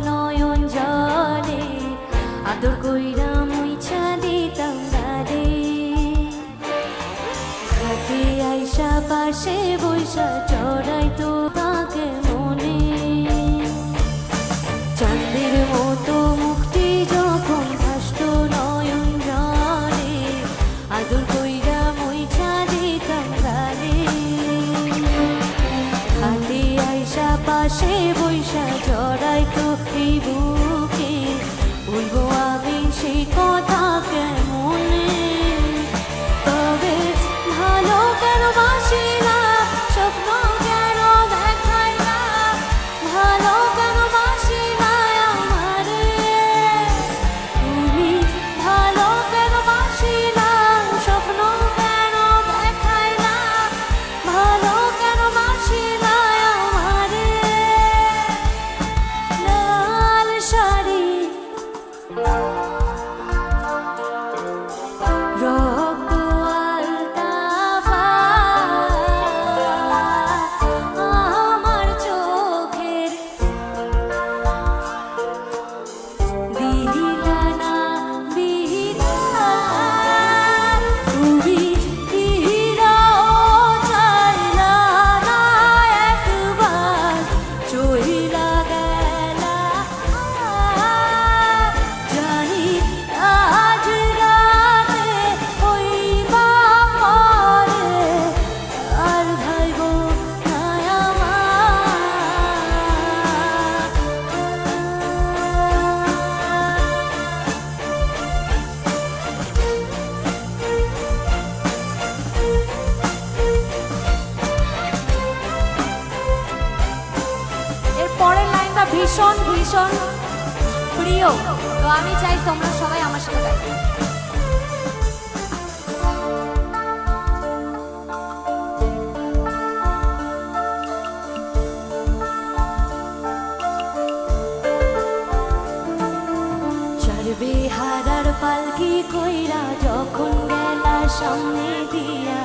নয়ন জলে আদর কইরা মুইছা দিতাম গালে ঘাটে আইসা পাশে বৈশা চড়াইতো তাকে মনে চাঁদের মতো মুখটি যখন ভাসতো নয়ন জলে আদর কইরা মুইছা দিতাম গালে ঘাটে আইসা পাশে বৈশা জড়াইতো এই বুকে বলবো আমি সেই কথা কেমনে তবে ভালো কেন বাসি না স্বপ্ন কেন দেখাই না ভালো কেন বাসি না আমারে তুমি ভালো কেন বাসি না স্বপ্ন কেন দেখাই না ভালো কেন বাসি না আমারে লাল শাড়ি রক্ত আলতা আমার চোখের দিলা না বিনা তুমি ফিরাও চাইলা না একবার চইলা গেলা জানি আজ রাতে হইবা পরে আর ভাইব না এর পরের লাইনটা ভীষণ ভীষণ প্রিয় তো আমি চাই তোমরা সবাই আমার সাথে গাইবে চড়বে হারার পালকি কইরা যখন গেলা সামনে দিয়া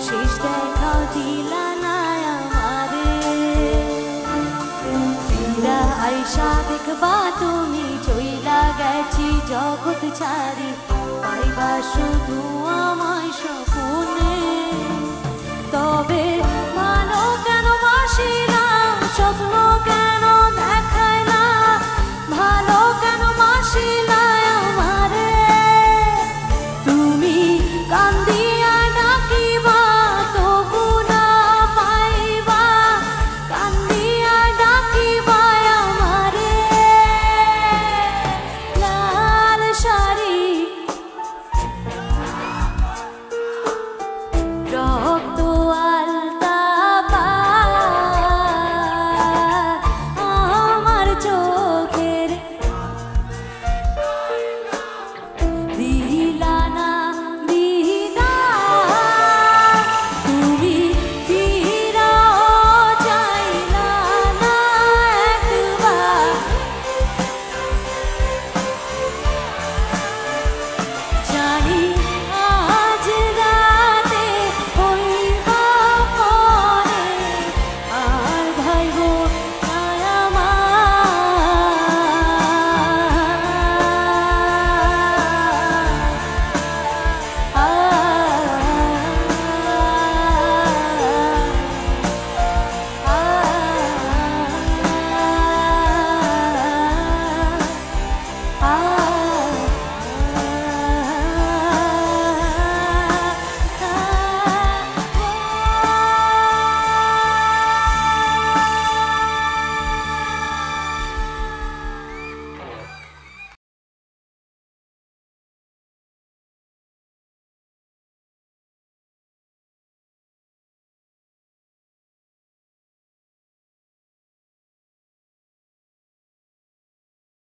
শেষ দেখা দিলা না আমারে ফিরা আইসা দেখবা তুমি চইলা গেছি জগৎ ছাড়ি পাইবা শুধু আমায় সব